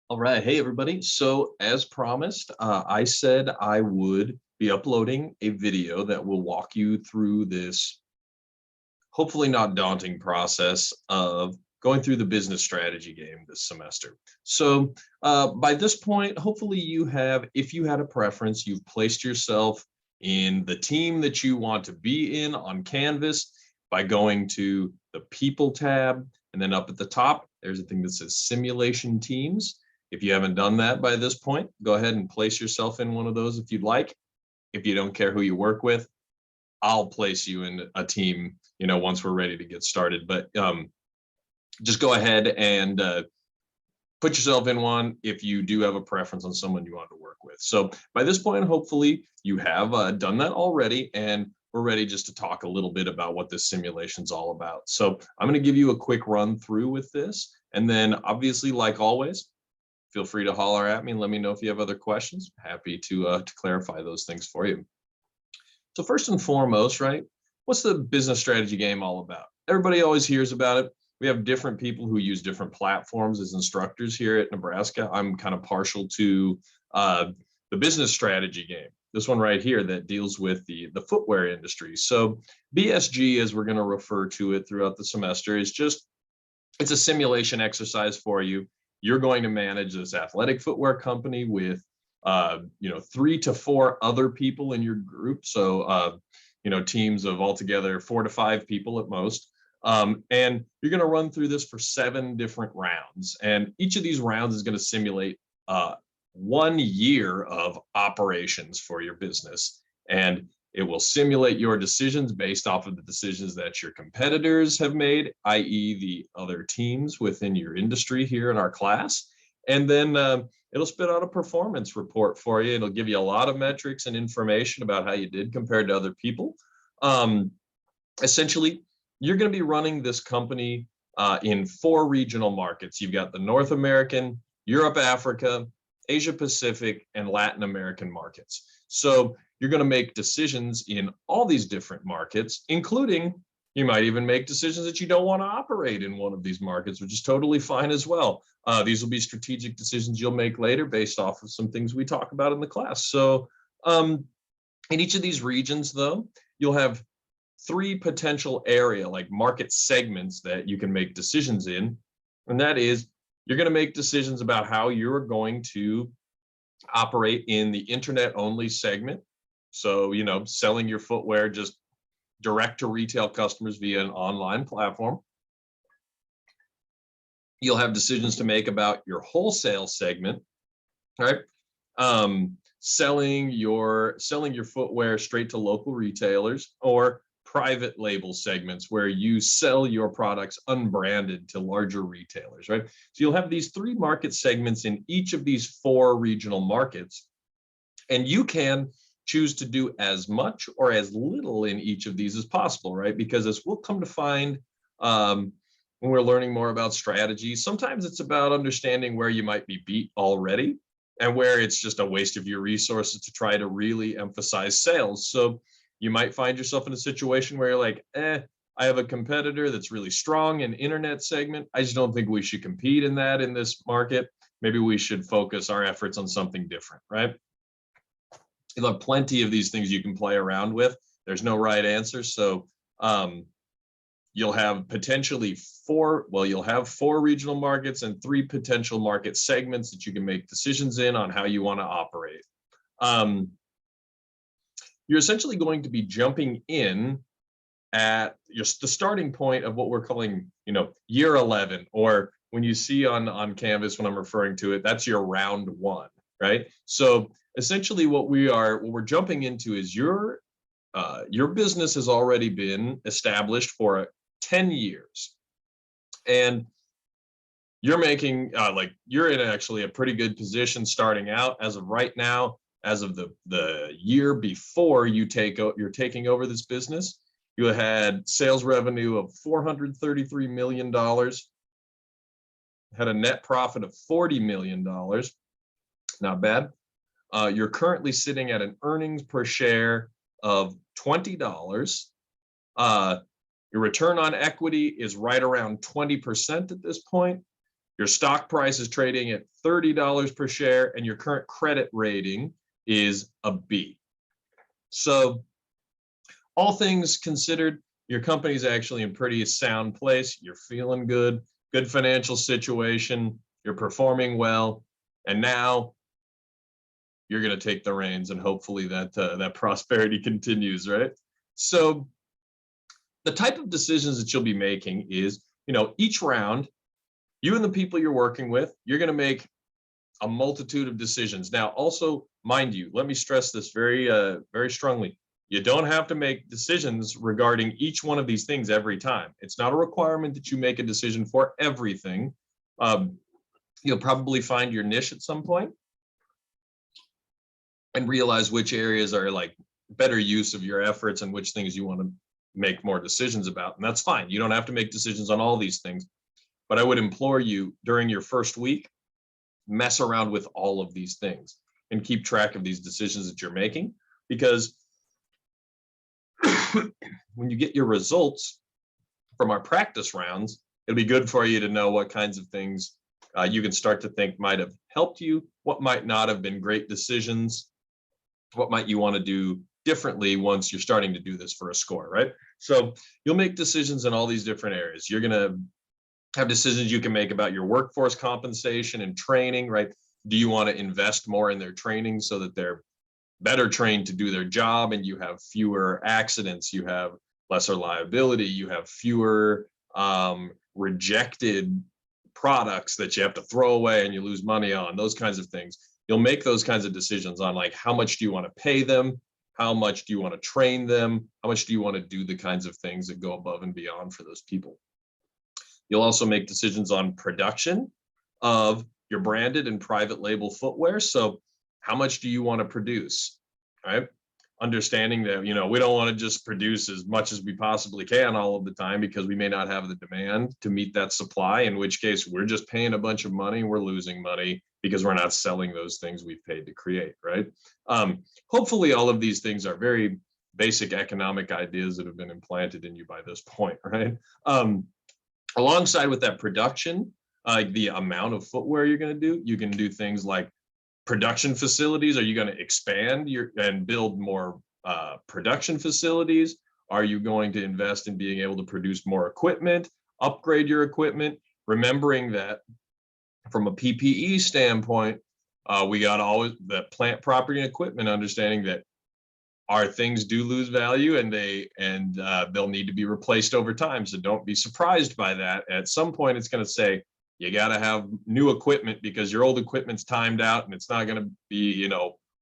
All right. Hey, everybody. So, as promised, I said I would be uploading a video that will walk you through this hopefully not daunting process of going through the business strategy game this semester. So, by this point, hopefully, if you had a preference, you've placed yourself in the team that you want to be in on Canvas by going to the People tab. And then up at the top, there's a thing that says Simulation Teams. If you haven't done that by this point, go ahead and place yourself in one of those if you'd like. If you don't care who you work with, I'll place you in a team, once we're ready to get started. But just go ahead and put yourself in one if you do have a preference on someone you want to work with. So by this point, hopefully you have done that already, and we're ready just to talk a little bit about what this simulation is all about. So I'm going to give you a quick run through with this, and then obviously, like always, feel free to holler at me and let me know if you have other questions. Happy to clarify those things for you. So first and foremost, right, what's the business strategy game all about? Everybody always hears about it. We have different people who use different platforms as instructors here at Nebraska. I'm kind of partial to the business strategy game, this one right here that deals with the footwear industry. So BSG, as we're going to refer to it throughout the semester, it's a simulation exercise for you. You're going to manage this athletic footwear company with 3 to 4 other people in your group. So, teams of altogether 4 to 5 people at most. And you're going to run through this for 7 different rounds. And each of these rounds is going to simulate 1 year of operations for your business. And it will simulate your decisions based off of the decisions that your competitors have made, i.e. the other teams within your industry here in our class. And then it'll spit out a performance report for you. It'll give you a lot of metrics and information about how you did compared to other people. Essentially, you're going to be running this company in 4 regional markets. You've got the North American, Europe, Africa, Asia Pacific, and Latin American markets. So you're going to make decisions in all these different markets, including you might even make decisions that you don't want to operate in one of these markets, which is totally fine as well. These will be strategic decisions you'll make later based off of some things we talk about in the class. So in each of these regions, though, you'll have 3 potential like market segments that you can make decisions in. And that is, you're going to make decisions about how you're going to operate in the internet-only segment. So, selling your footwear just direct to retail customers via an online platform. You'll have decisions to make about your wholesale segment, right? Selling your footwear straight to local retailers, or private label segments where you sell your products unbranded to larger retailers, right? So you'll have these 3 market segments in each of these 4 regional markets, and you can choose to do as much or as little in each of these as possible, right? Because as we'll come to find when we're learning more about strategy, sometimes it's about understanding where you might be beat already and where it's just a waste of your resources to try to really emphasize sales. So you might find yourself in a situation where you're like, I have a competitor that's really strong in internet segment. I just don't think we should compete in this market. Maybe we should focus our efforts on something different, right? You'll have plenty of these things you can play around with. There's no right answer. So you'll have potentially 4 regional markets and 3 potential market segments that you can make decisions in on how you want to operate. You're essentially going to be jumping in at the starting point of what we're calling, year 11, or when you see on Canvas, when I'm referring to it, that's your round 1, right? So essentially what we're jumping into is your business has already been established for 10 years. And you're making, you're in actually a pretty good position starting out as of right now. As of the year before you're taking over this business, you had sales revenue of $433 million, had a net profit of $40 million, not bad. You're currently sitting at an earnings per share of $20. Your return on equity is right around 20% at this point. Your stock price is trading at $30 per share, and your current credit rating is a B. So all things considered, your company's actually in pretty sound place. You're feeling good, good financial situation, you're performing well, and now you're going to take the reins, and hopefully that prosperity continues, right? So the type of decisions that you'll be making is, each round, you and the people you're working with, you're going to make a multitude of decisions. Now, also, mind you, let me stress this very strongly. You don't have to make decisions regarding each one of these things every time. It's not a requirement that you make a decision for everything. You'll probably find your niche at some point and realize which areas are like better use of your efforts and which things you want to make more decisions about. And that's fine. You don't have to make decisions on all these things. But I would implore you during your first week, mess around with all of these things and keep track of these decisions that you're making, because when you get your results from our practice rounds, it'll be good for you to know what kinds of things you can start to think might have helped you, what might not have been great decisions, what might you want to do differently once you're starting to do this for a score, right? So you'll make decisions in all these different areas. You're going to have decisions you can make about your workforce compensation and training, right? Do you want to invest more in their training so that they're better trained to do their job and you have fewer accidents, you have lesser liability, you have fewer rejected products that you have to throw away and you lose money on, those kinds of things. You'll make those kinds of decisions on like, how much do you want to pay them? How much do you want to train them? How much do you want to do the kinds of things that go above and beyond for those people? You'll also make decisions on production of your branded and private label footwear. So how much do you want to produce, right? Understanding that, we don't want to just produce as much as we possibly can all of the time because we may not have the demand to meet that supply, in which case we're just paying a bunch of money, we're losing money because we're not selling those things we've paid to create, right? Hopefully all of these things are very basic economic ideas that have been implanted in you by this point, right? Alongside with that production, the amount of footwear you're going to do, you can do things like production facilities. Are you going to expand and build more production facilities? Are you going to invest in being able to produce more equipment, upgrade your equipment? Remembering that from a PPE standpoint, we got always that plant, property, and equipment, understanding that our things do lose value and they'll need to be replaced over time. So don't be surprised by that. At some point, it's going to say, you got to have new equipment because your old equipment's timed out and it's not going to be,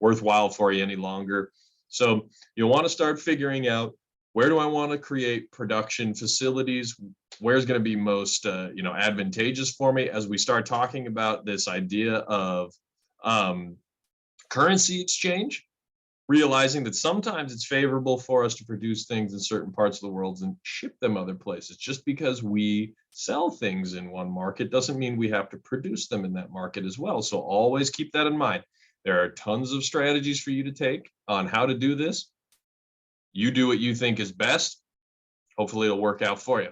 worthwhile for you any longer. So you'll want to start figuring out, where do I want to create production facilities? Where's going to be most, advantageous for me as we start talking about this idea of currency exchange, realizing that sometimes it's favorable for us to produce things in certain parts of the world and ship them other places. Just because we sell things in one market doesn't mean we have to produce them in that market as well. So always keep that in mind. There are tons of strategies for you to take on how to do this. You do what you think is best. Hopefully it'll work out for you.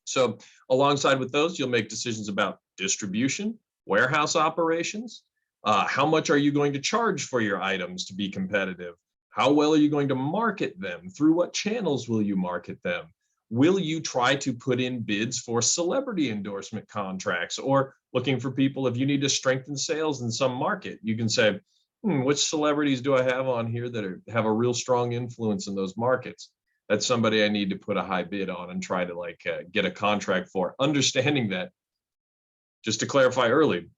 So alongside with those, you'll make decisions about distribution, warehouse operations. How much are you going to charge for your items to be competitive? How well are you going to market them? Through what channels will you market them? Will you try to put in bids for celebrity endorsement contracts, or looking for people, if you need to strengthen sales in some market, you can say, which celebrities do I have on here that have a real strong influence in those markets? That's somebody I need to put a high bid on and try to get a contract for. Understanding that, just to clarify early,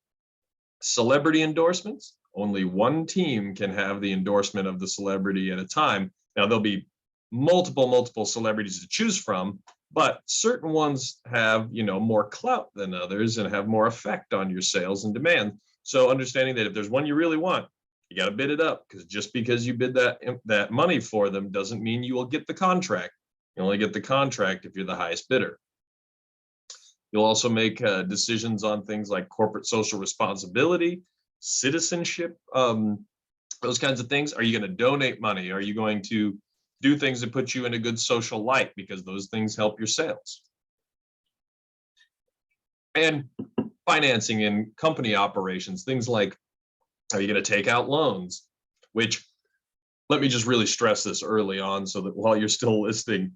celebrity endorsements, only one team can have the endorsement of the celebrity at a time. Now, there'll be multiple celebrities to choose from, but certain ones have, more clout than others and have more effect on your sales and demand. So understanding that if there's one you really want, you got to bid it up, because just because you bid that money for them doesn't mean you will get the contract. You only get the contract if you're the highest bidder. You'll also make decisions on things like corporate social responsibility, citizenship, those kinds of things. Are you going to donate money? Are you going to do things that put you in a good social light, because those things help your sales? And financing and company operations, things like, are you going to take out loans? Which, let me just really stress this early on so that while you're still listening,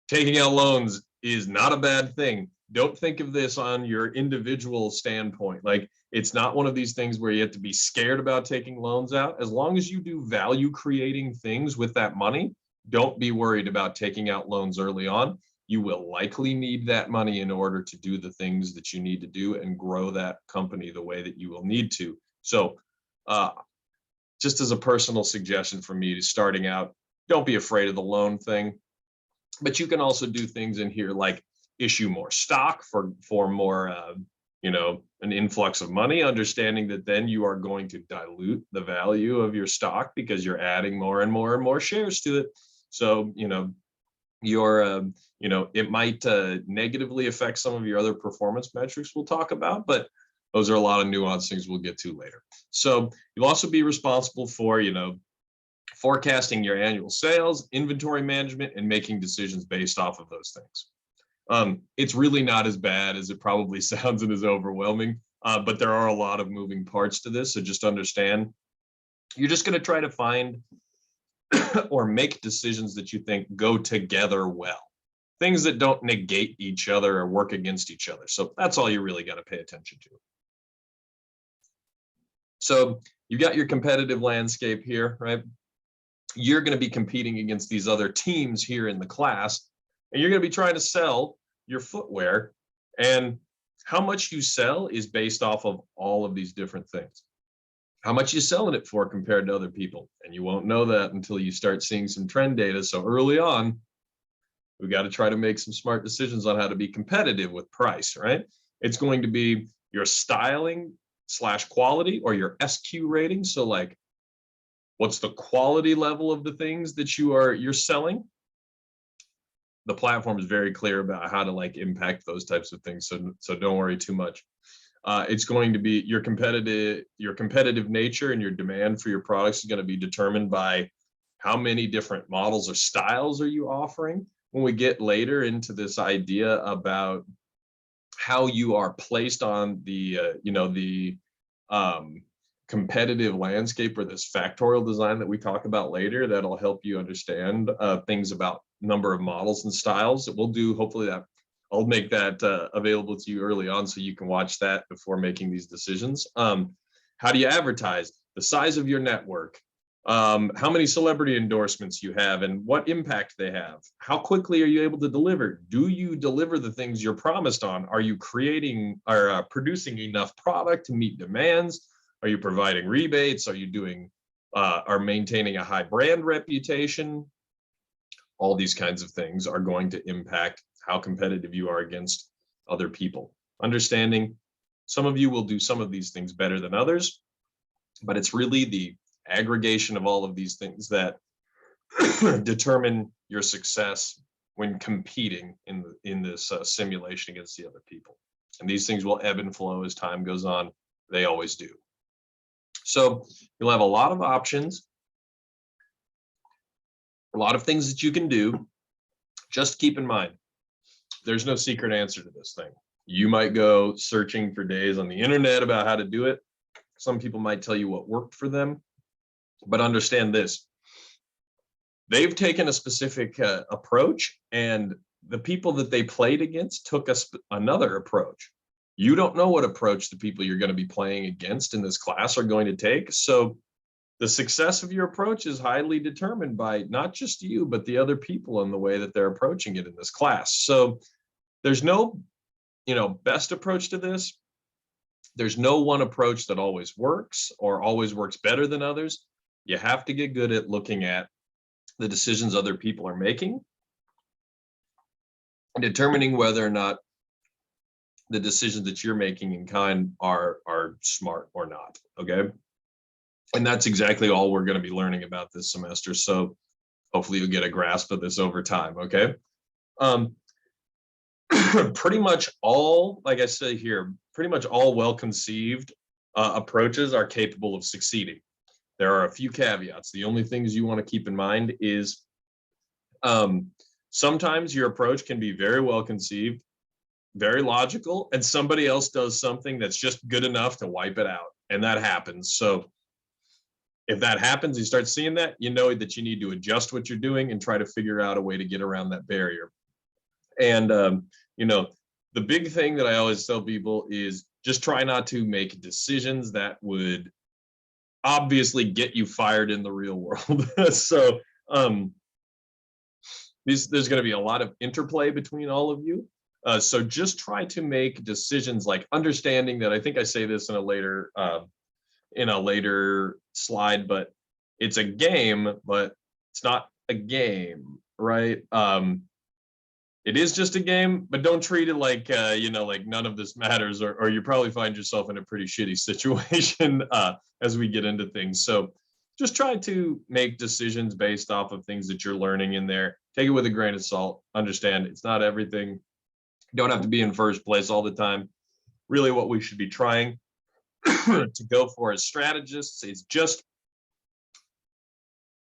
taking out loans is not a bad thing. Don't think of this on your individual standpoint. Like, it's not one of these things where you have to be scared about taking loans out. As long as you do value creating things with that money, don't be worried about taking out loans early on. You will likely need that money in order to do the things that you need to do and grow that company the way that you will need to. So just as a personal suggestion from me to starting out, don't be afraid of the loan thing. But you can also do things in here like issue more stock for more, an influx of money, understanding that then you are going to dilute the value of your stock because you're adding more and more and more shares to it. So, it might negatively affect some of your other performance metrics we'll talk about, but those are a lot of nuanced things we'll get to later. So you'll also be responsible for, forecasting your annual sales, inventory management, and making decisions based off of those things. It's really not as bad as it probably sounds and is overwhelming, but there are a lot of moving parts to this. So just understand, you're just going to try to find or make decisions that you think go together well, things that don't negate each other or work against each other. So that's all you really got to pay attention to. So you've got your competitive landscape here, right? You're going to be competing against these other teams here in the class, and you're going to be trying to sell your footwear. And how much you sell is based off of all of these different things. How much you selling it for compared to other people. And you won't know that until you start seeing some trend data. So early on, we got to try to make some smart decisions on how to be competitive with price, right? It's going to be your styling / quality or your SQ rating. So like, what's the quality level of the things that you're selling? The platform is very clear about how to impact those types of things. So don't worry too much. It's going to be your competitive nature, and your demand for your products is going to be determined by how many different models or styles are you offering. When we get later into this idea about how you are placed on the competitive landscape, or this factorial design that we talk about later, that'll help you understand things about number of models and styles. We'll do, hopefully that I'll make that available to you early on so you can watch that before making these decisions. How do you advertise? The size of your network, how many celebrity endorsements you have and what impact they have. How quickly are you able to deliver? Do you deliver the things you're promised on? Are you creating or producing enough product to meet demands? Are you providing rebates? Are you doing are maintaining a high brand reputation? All these kinds of things are going to impact how competitive you are against other people. Understanding some of you will do some of these things better than others, but it's really the aggregation of all of these things that determine your success when competing in this simulation against the other people. And these things will ebb and flow as time goes on. They always do. So you'll have a lot of options, a lot of things that you can do. Just keep in mind, there's no secret answer to this thing. You might go searching for days on the internet about how to do it. Some people might tell you what worked for them, but understand this. They've taken a specific approach, and the people that they played against took another approach. You don't know what approach the people you're going to be playing against in this class are going to take. So the success of your approach is highly determined by not just you, but the other people and the way that they're approaching it in this class. So there's no, best approach to this. There's no one approach that always works or always works better than others. You have to get good at looking at the decisions other people are making and determining whether or not the decisions that you're making in kind are smart or not, okay? And that's exactly all we're going to be learning about this semester. So hopefully you'll get a grasp of this over time, okay? Pretty much all, like I say here, pretty much all well-conceived approaches are capable of succeeding. There are a few caveats. The only things you want to keep in mind is sometimes your approach can be very well conceived, very logical, and somebody else does something that's just good enough to wipe it out. And that happens. So if that happens, you start seeing that, you know that you need to adjust what you're doing and try to figure out a way to get around that barrier. And, you know, the big thing that I always tell people is just try not to make decisions that would obviously get you fired in the real world. So there's going to be a lot of interplay between all of you. So just try to make decisions like understanding that, I think I say this in a later slide, but it's a game, but it's not a game, right? It is just a game, but don't treat it like, you know, like none of this matters, or you probably find yourself in a pretty shitty situation as we get into things. So just try to make decisions based off of things that you're learning in there. Take it with a grain of salt. Understand it's not everything. You don't have to be in first place all the time. Really what we should be trying to go for as strategists is just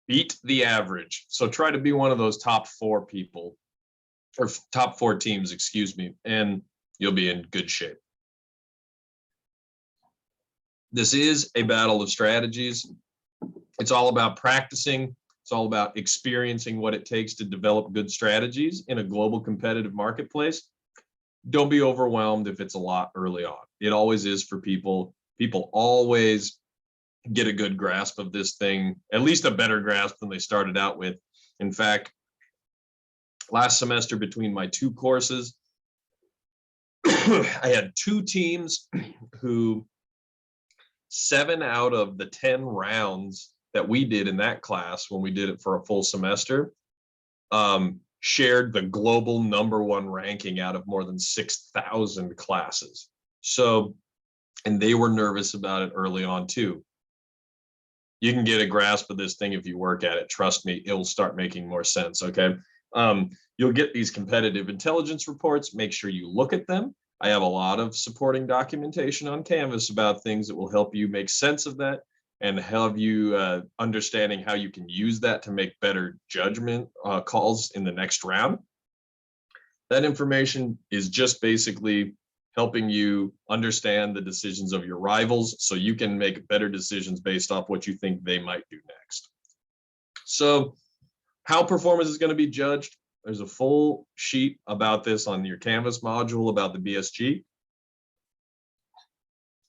beat the average. So try to be one of those top 4 people, or top 4 teams, excuse me, and you'll be in good shape. This is a battle of strategies. It's all about practicing. It's all about experiencing what it takes to develop good strategies in a global competitive marketplace. Don't be overwhelmed if it's a lot early on. It always is for people. People always get a good grasp of this thing, at least a better grasp than they started out with. In fact, last semester between my 2 courses, I had 2 teams who 7 out of the 10 rounds that we did in that class, when we did it for a full semester, shared the global #1 ranking out of more than 6,000 classes. So, and they were nervous about it early on too. You can get a grasp of this thing if you work at it. Trust me, it'll start making more sense, okay? You'll get these competitive intelligence reports. Make sure you look at them. I have a lot of supporting documentation on Canvas about things that will help you make sense of that and help you understanding how you can use that to make better judgment calls in the next round. That information is just basically helping you understand the decisions of your rivals so you can make better decisions based off what you think they might do next. So how performance is going to be judged, there's a full sheet about this on your Canvas module about the BSG.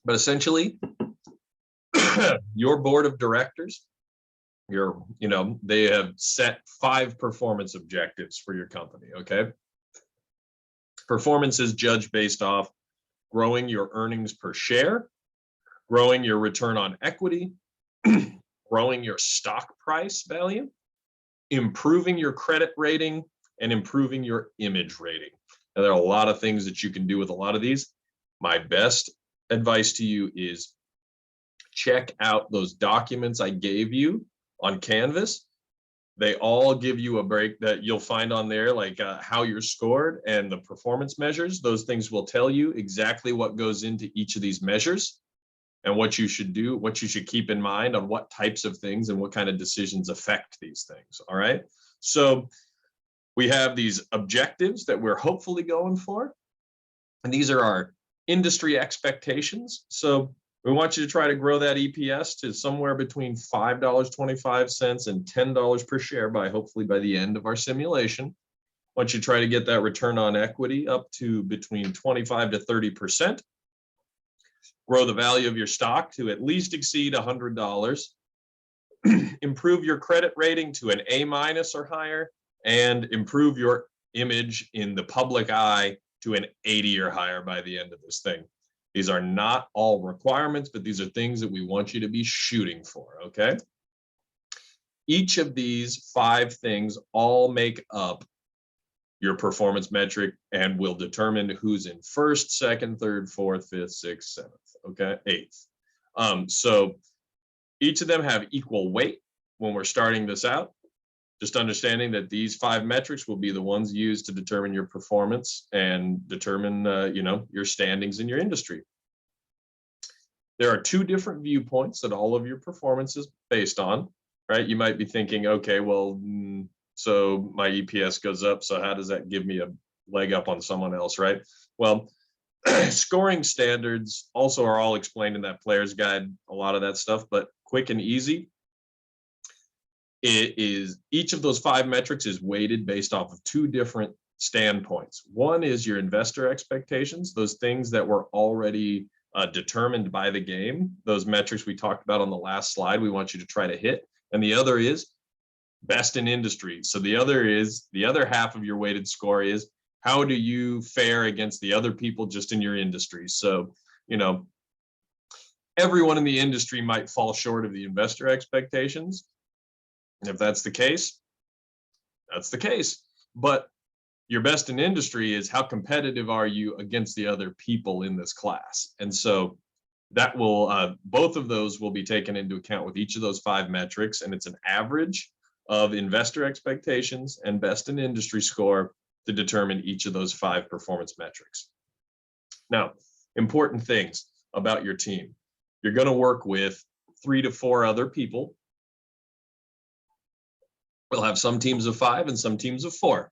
But essentially, your board of directors, they have set 5 performance objectives for your company, okay? Performance is judged based off growing your earnings per share, growing your return on equity, growing your stock price value, improving your credit rating, and improving your image rating. Now, there are a lot of things that you can do with a lot of these. My best advice to you is check out those documents I gave you on Canvas. They all give you a break that you'll find on there, like how you're scored and the performance measures. Those things will tell you exactly what goes into each of these measures and what you should do, what you should keep in mind on what types of things and what kind of decisions affect these things, all right? So we have these objectives that we're hopefully going for, and these are our industry expectations. So we want you to try to grow that EPS to somewhere between $5.25 and $10 per share hopefully by the end of our simulation. I want you to try to get that return on equity up to between 25 to 30%. Grow the value of your stock to at least exceed $100. Improve your credit rating to an A- or higher, and improve your image in the public eye to an 80 or higher by the end of this thing. These are not all requirements, but these are things that we want you to be shooting for, okay? Each of these 5 things all make up your performance metric and will determine who's in first, second, third, fourth, fifth, sixth, seventh, okay, eighth. So each of them have equal weight when we're starting this out. Just understanding that these 5 metrics will be the ones used to determine your performance and determine, your standings in your industry. There are 2 different viewpoints that all of your performance is based on, right? You might be thinking, okay, well, so my EPS goes up, so how does that give me leg up on someone else, right? Well, scoring standards also are all explained in that player's guide, a lot of that stuff, but quick and easy. It is each of those 5 metrics is weighted based off of 2 different standpoints. One is your investor expectations, those things that were already determined by the game, those metrics we talked about on the last slide, we want you to try to hit. And the other is best in industry. So the other half of your weighted score is how do you fare against the other people just in your industry? So, everyone in the industry might fall short of the investor expectations. And if that's the case, that's the case. But your best in industry is how competitive are you against the other people in this class? And so that will, both of those will be taken into account with each of those 5 metrics. And it's an average of investor expectations and best in industry score to determine each of those 5 performance metrics. Now, important things about your team. You're going to work with 3 to 4 other people. We'll have some teams of 5 and some teams of 4.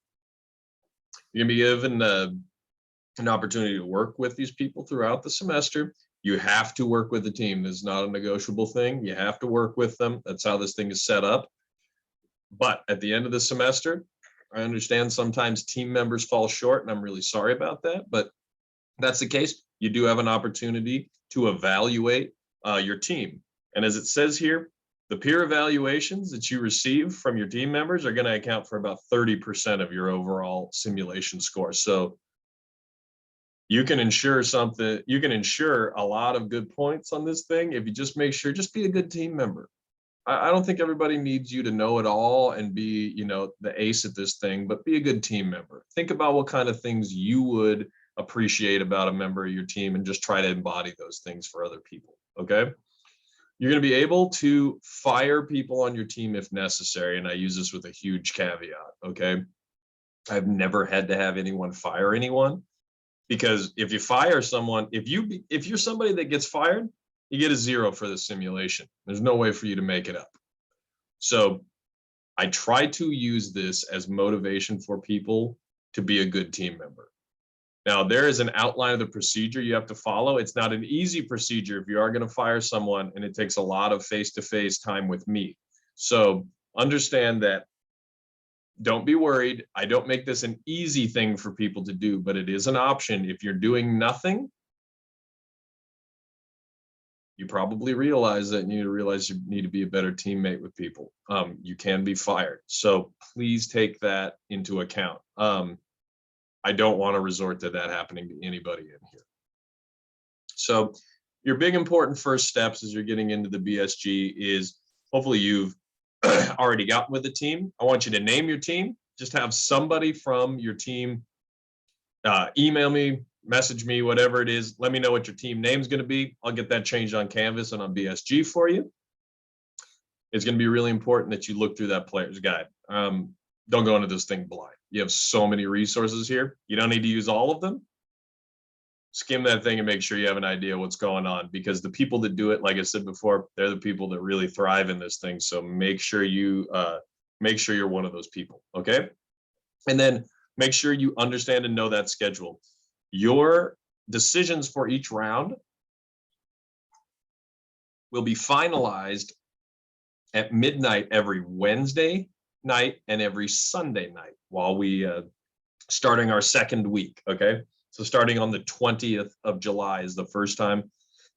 You're going to be given an opportunity to work with these people throughout the semester. You have to work with the team. This is not a negotiable thing. You have to work with them. That's how this thing is set up. But at the end of the semester, I understand sometimes team members fall short, and I'm really sorry about that. But that's the case. You do have an opportunity to evaluate your team. And as it says here, the peer evaluations that you receive from your team members are going to account for about 30% of your overall simulation score. So you can ensure a lot of good points on this thing if you just make sure, just be a good team member. I don't think everybody needs you to know it all and be, the ace at this thing, but be a good team member. Think about what kind of things you would appreciate about a member of your team and just try to embody those things for other people, okay? You're going to be able to fire people on your team if necessary, and I use this with a huge caveat, okay? I've never had to have anyone fire anyone, because if you fire someone, if you're somebody that gets fired, you get a 0 for the simulation. There's no way for you to make it up. So I try to use this as motivation for people to be a good team member. Now, there is an outline of the procedure you have to follow. It's not an easy procedure if you are going to fire someone, and it takes a lot of face-to-face time with me. So understand that. Don't be worried. I don't make this an easy thing for people to do, but it is an option. If you're doing nothing, you probably realize that you need to be a better teammate with people. You can be fired. So please take that into account. I don't want to resort to that happening to anybody in here. So your big important first steps as you're getting into the BSG is, hopefully you've already gotten with the team. I want you to name your team. Just have somebody from your team email me, message me, whatever it is. Let me know what your team name is going to be. I'll get that changed on Canvas and on BSG for you. It's going to be really important that you look through that player's guide. Don't go into this thing blind. You have so many resources here. You don't need to use all of them. Skim that thing and make sure you have an idea what's going on, because the people that do it, like I said before, they're the people that really thrive in this thing. So make sure you're one of those people, okay? And then make sure you understand and know that schedule. Your decisions for each round will be finalized at midnight every Wednesday night and every Sunday night while we starting our second week, okay? So starting on the 20th of July is the first time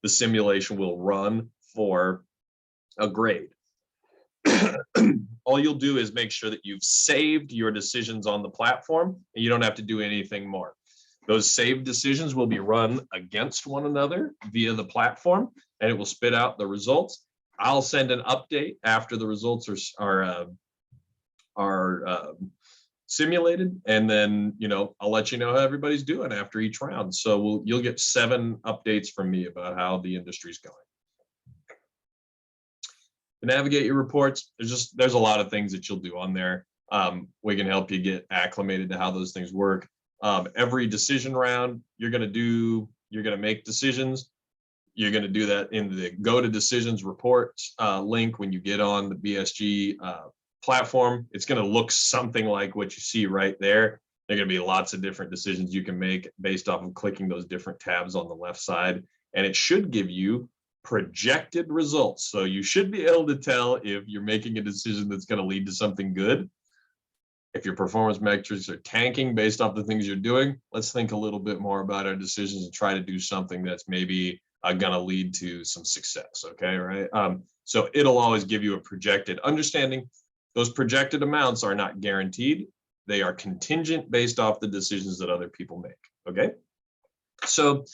the simulation will run for a grade. All you'll do is make sure that you've saved your decisions on the platform, and you don't have to do anything more. Those saved decisions will be run against one another via the platform, and it will spit out the results. I'll send an update after the results are simulated, and then I'll let you know how everybody's doing after each round. So you'll get 7 updates from me about how the industry's going. To navigate your reports, there's a lot of things that you'll do on there. We can help you get acclimated to how those things work. Every decision round, you're going to make decisions. You're going to do that in the Go to Decisions reports link when you get on the BSG platform. It's going to look something like what you see right there. There are going to be lots of different decisions you can make based off of clicking those different tabs on the left side. And it should give you projected results. So you should be able to tell if you're making a decision that's going to lead to something good. If your performance metrics are tanking based off the things you're doing, let's think a little bit more about our decisions and try to do something that's maybe going to lead to some success. Okay, right? So it'll always give you a projected understanding. Those projected amounts are not guaranteed. They are contingent based off the decisions that other people make. Okay, so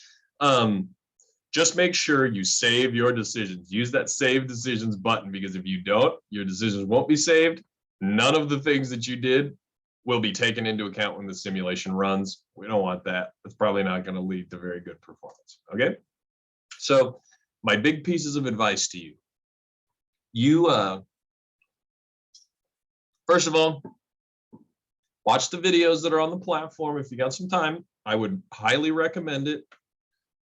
just make sure you save your decisions. Use that save decisions button, because if you don't, your decisions won't be saved. None of the things that you did will be taken into account when the simulation runs. We don't want that. It's probably not going to lead to very good performance. Okay, so my big pieces of advice to you. First of all, watch the videos that are on the platform if you got some time. I would highly recommend it.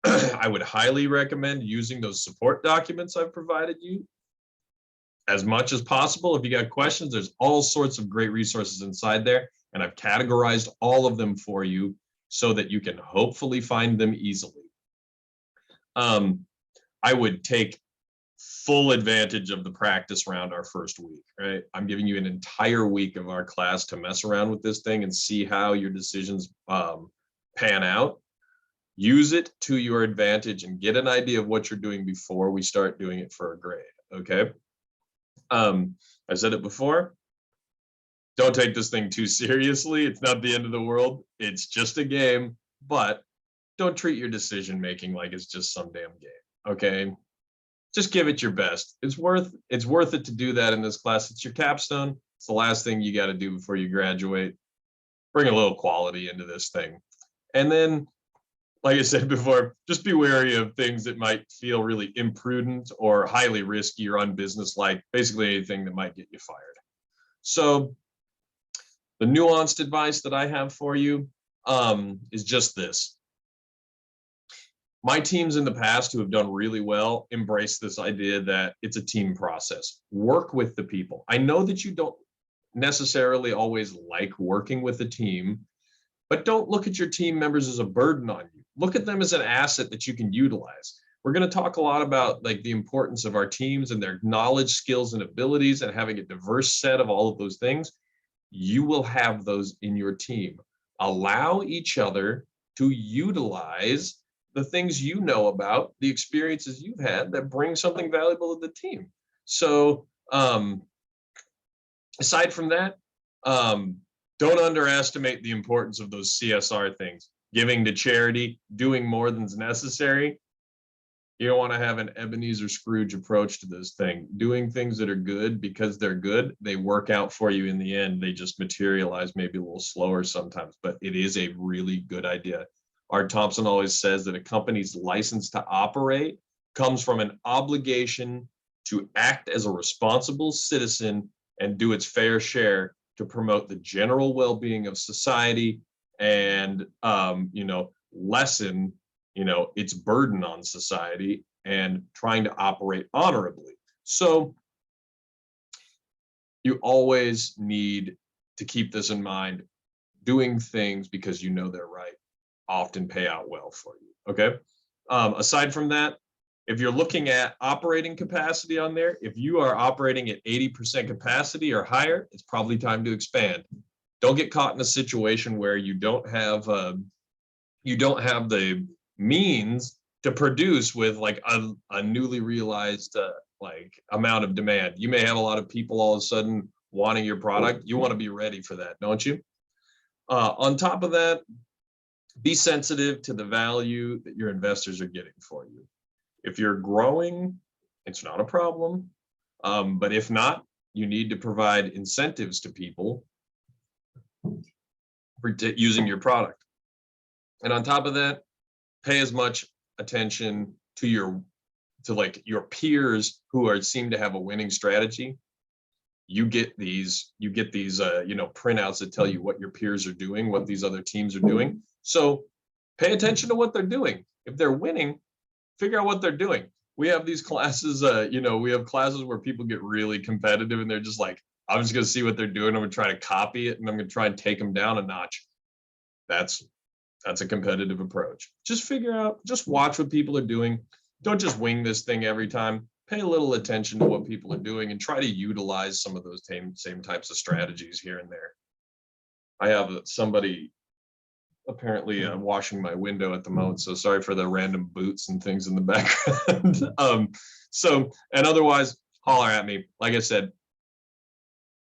I would highly recommend using those support documents I've provided you as much as possible. If you got questions, there's all sorts of great resources inside there, and I've categorized all of them for you so that you can hopefully find them easily. I would take full advantage of the practice round our first week, right? I'm giving you an entire week of our class to mess around with this thing and see how your decisions pan out. Use it to your advantage and get an idea of what you're doing before we start doing it for a grade, okay? I said it before, don't take this thing too seriously. It's not the end of the world. It's just a game, but don't treat your decision making like it's just some damn game, okay? Just give it your best. It's worth it to do that in this class. It's your capstone. It's the last thing you got to do before you graduate. Bring a little quality into this thing. And then, like I said before, just be wary of things that might feel really imprudent or highly risky or unbusinesslike, basically anything that might get you fired. So the nuanced advice that I have for you is just this. My teams in the past who have done really well embrace this idea that it's a team process. Work with the people. I know that you don't necessarily always like working with a team, but don't look at your team members as a burden on you. Look at them as an asset that you can utilize. We're going to talk a lot about like the importance of our teams and their knowledge, skills, and abilities, and having a diverse set of all of those things. You will have those in your team. Allow each other to utilize the things you know about, the experiences you've had that bring something valuable to the team. So aside from that, don't underestimate the importance of those CSR things. Giving to charity, doing more than's necessary. You don't want to have an Ebenezer Scrooge approach to this thing. Doing things that are good because they're good, they work out for you in the end. They just materialize maybe a little slower sometimes, but it is a really good idea. Art Thompson always says that a company's license to operate comes from an obligation to act as a responsible citizen and do its fair share to promote the general well-being of society and lessen its burden on society and trying to operate honorably. So you always need to keep this in mind. Doing things because you know they're right often pay out well for you, okay? Aside from that, if you're looking at operating capacity on there, if you are operating at 80% capacity or higher, it's probably time to expand. Don't get caught in a situation where you don't have the means to produce with like a newly realized amount of demand. You may have a lot of people all of a sudden wanting your product. You want to be ready for that, don't you? On top of that, be sensitive to the value that your investors are getting for you. If you're growing, it's not a problem. But if not, you need to provide incentives to people for using your product. And on top of that, pay as much attention to your peers who seem to have a winning strategy. You get these printouts that tell you what your peers are doing, what these other teams are doing. So pay attention to what they're doing. If they're winning, figure out what they're doing. We have these classes, we have classes where people get really competitive and they're just like, I'm just going to see what they're doing. I'm going to try to copy it and I'm going to try and take them down a notch. That's a competitive approach. Just figure out, just watch what people are doing. Don't just wing this thing every time. Pay a little attention to what people are doing and try to utilize some of those same types of strategies here and there. I have somebody apparently washing my window at the moment, so sorry for the random boots and things in the background. And otherwise, holler at me. Like I said,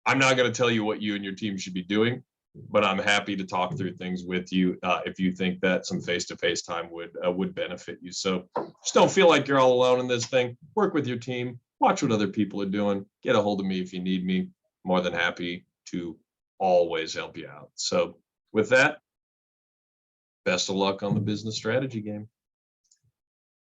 I'm not going to tell you what you and your team should be doing, but I'm happy to talk through things with you if you think that some face-to-face time would benefit you. So just don't feel like you're all alone in this thing. Work with your team. Watch what other people are doing. Get a hold of me if you need me. More than happy to always help you out. So with that, best of luck on the business strategy game.